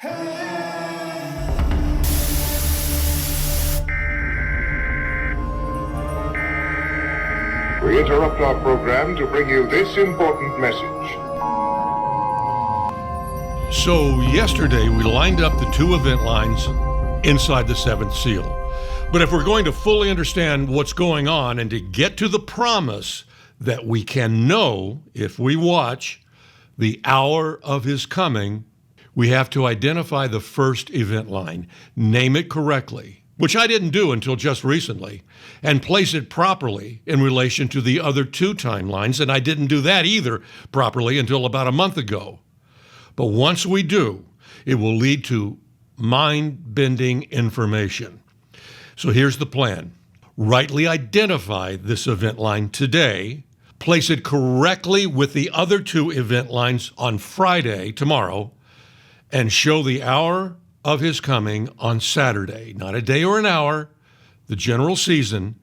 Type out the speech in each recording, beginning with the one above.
We interrupt our program to bring you this important message. So yesterday we lined up the two event lines inside the seventh seal. But if we're going to fully understand what's going on and to get to the promise that we can know if we watch the hour of his coming, we have to identify the first event line, name it correctly, which I didn't do until just recently, and place it properly in relation to the other two timelines, and I didn't do that either properly until about a month ago. But once we do, it will lead to mind-bending information. So here's the plan. Rightly identify this event line today, place it correctly with the other two event lines on Friday, tomorrow, and show the hour of his coming on Saturday, not a day or an hour, the general season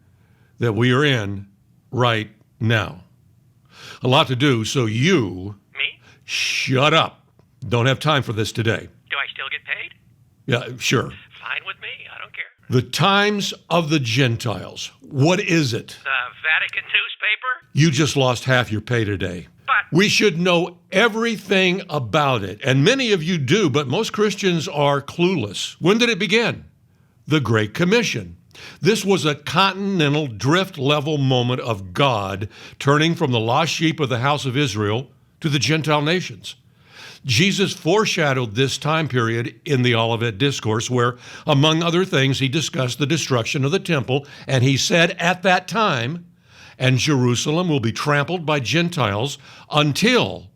that we are in right now. A lot to do, so you... Me? Shut up. Don't have time for this today. Do I still get paid? Yeah, sure. Fine with me. I don't care. The times of the Gentiles. What is it? The Vatican newspaper? You just lost half your pay today. But We should know everything about it, and many of you do, but most Christians are clueless. When did it begin? The Great Commission. This was a continental drift level moment of God turning from the lost sheep of the house of Israel to the Gentile nations. Jesus foreshadowed this time period in the Olivet Discourse where, among other things, he discussed the destruction of the temple, and he said at that time, and Jerusalem will be trampled by Gentiles until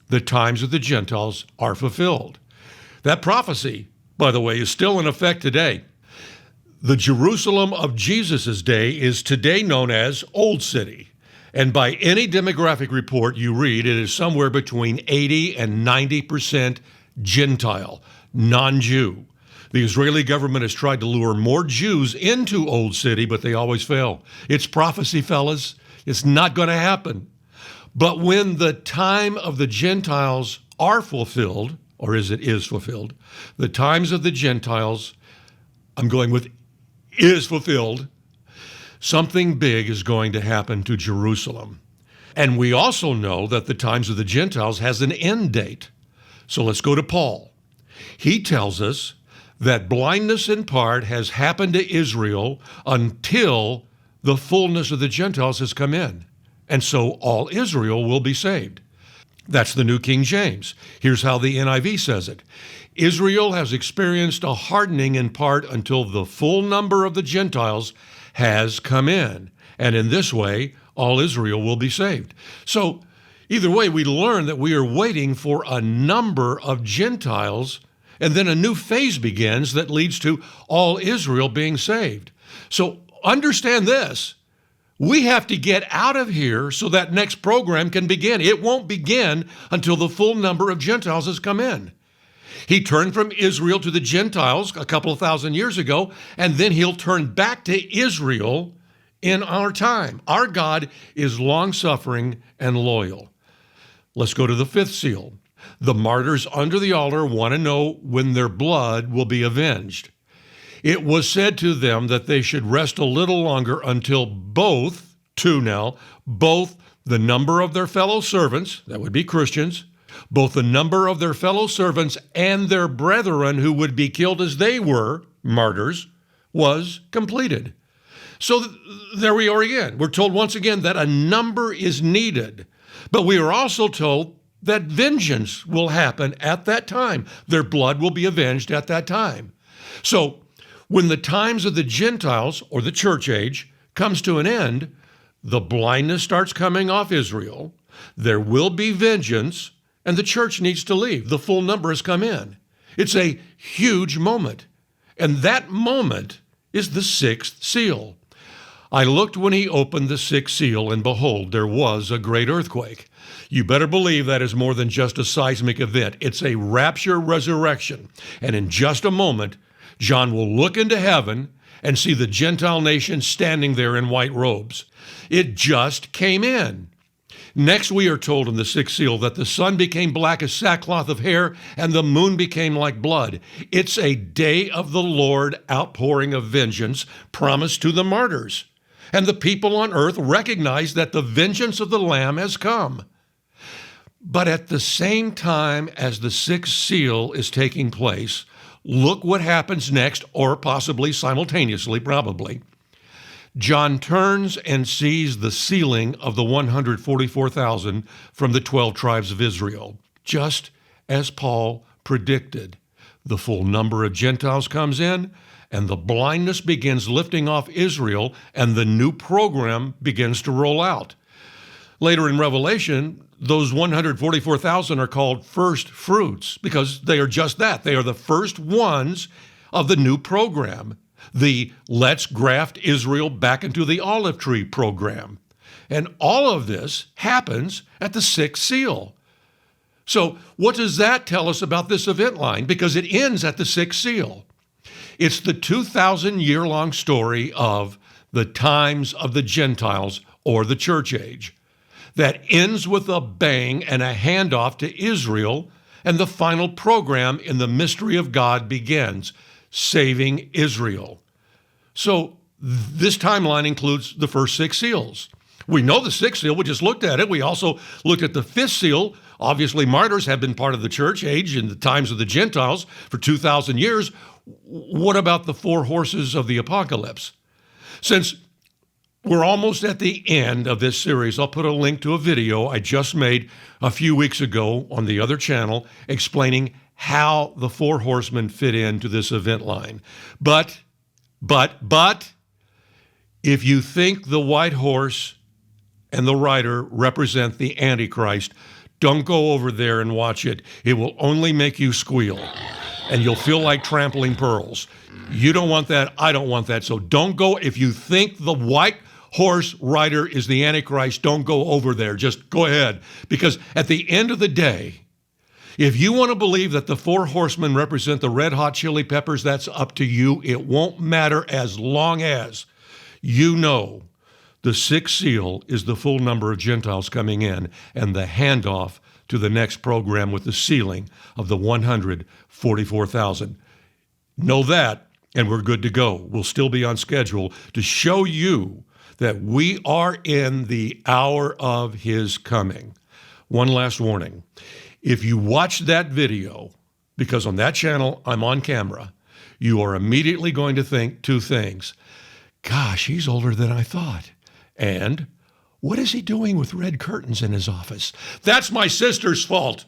the times of the Gentiles are fulfilled. That prophecy, by the way, is still in effect today. The Jerusalem of Jesus' day is today known as Old City. And by any demographic report you read, it is somewhere between 80 and 90% Gentile, non-Jew. The Israeli government has tried to lure more Jews into Old City, but they always fail. It's prophecy, fellas. It's not going to happen. But when the time of the Gentiles are fulfilled, or as it is fulfilled, the times of the Gentiles, I'm going with is fulfilled, something big is going to happen to Jerusalem. And we also know that the times of the Gentiles has an end date. So let's go to Paul. He tells us that blindness in part has happened to Israel until the fullness of the Gentiles has come in. And so all Israel will be saved. That's the New King James. Here's how the NIV says it. Israel has experienced a hardening in part until the full number of the Gentiles has come in. And in this way, all Israel will be saved. So either way, we learn that we are waiting for a number of Gentiles, and then a new phase begins that leads to all Israel being saved. So understand this. We have to get out of here so that next program can begin. It won't begin until the full number of Gentiles has come in. He turned from Israel to the Gentiles a couple of thousand years ago, and then he'll turn back to Israel in our time. Our God is long-suffering and loyal. Let's go to the fifth seal. The martyrs under the altar want to know when their blood will be avenged. It was said to them that they should rest a little longer until both the number of their fellow servants, that would be Christians, both the number of their fellow servants and their brethren who would be killed as they were, martyrs, was completed. So there we are again. We're told once again that a number is needed, but we are also told that vengeance will happen at that time. Their blood will be avenged at that time. So when the times of the Gentiles, or the church age, comes to an end, the blindness starts coming off Israel, there will be vengeance, and the church needs to leave. The full number has come in. It's a huge moment. And that moment is the sixth seal. I looked when he opened the sixth seal, and behold, there was a great earthquake. You better believe that is more than just a seismic event. It's a rapture resurrection. And in just a moment, John will look into heaven and see the Gentile nations standing there in white robes. It just came in. Next, we are told in the sixth seal that the sun became black as sackcloth of hair, and the moon became like blood. It's a day of the Lord outpouring of vengeance promised to the martyrs. And the people on earth recognize that the vengeance of the Lamb has come. But at the same time as the sixth seal is taking place, look what happens next, or possibly simultaneously, probably. John turns and sees the sealing of the 144,000 from the 12 tribes of Israel, just as Paul predicted. The full number of Gentiles comes in, and the blindness begins lifting off Israel, and the new program begins to roll out. Later in Revelation, those 144,000 are called first fruits because they are just that. They are the first ones of the new program, the Let's Graft Israel Back into the Olive Tree program. And all of this happens at the sixth seal. So what does that tell us about this event line? Because it ends at the sixth seal. It's the 2,000-year-long story of the times of the Gentiles, or the church age, that ends with a bang and a handoff to Israel, and the final program in the mystery of God begins, saving Israel. So this timeline includes the first six seals. We know the sixth seal, we just looked at it. We also looked at the fifth seal. Obviously, martyrs have been part of the church age in the times of the Gentiles for 2,000 years. What about the four horses of the apocalypse? Since we're almost at the end of this series, I'll put a link to a video I just made a few weeks ago on the other channel explaining how the four horsemen fit into this event line. But, if you think the white horse and the rider represent the Antichrist, don't go over there and watch it. It will only make you squeal, and you'll feel like trampling pearls. You don't want that. I don't want that. So don't go. If you think the white horse rider is the Antichrist, don't go over there. Just go ahead. Because at the end of the day, if you want to believe that the four horsemen represent the red hot chili peppers, that's up to you. It won't matter as long as you know the sixth seal is the full number of Gentiles coming in and the handoff to the next program with the sealing of the 144,000. Know that, and we're good to go. We'll still be on schedule to show you that we are in the hour of his coming. One last warning. If you watch that video, because on that channel I'm on camera, you are immediately going to think two things. Gosh, he's older than I thought. And what is he doing with red curtains in his office? That's my sister's fault,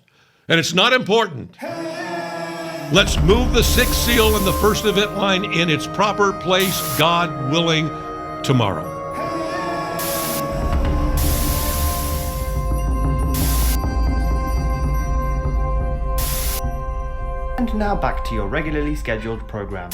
and it's not important. Let's move the sixth seal and the first event line in its proper place, God willing, tomorrow. And now back to your regularly scheduled program.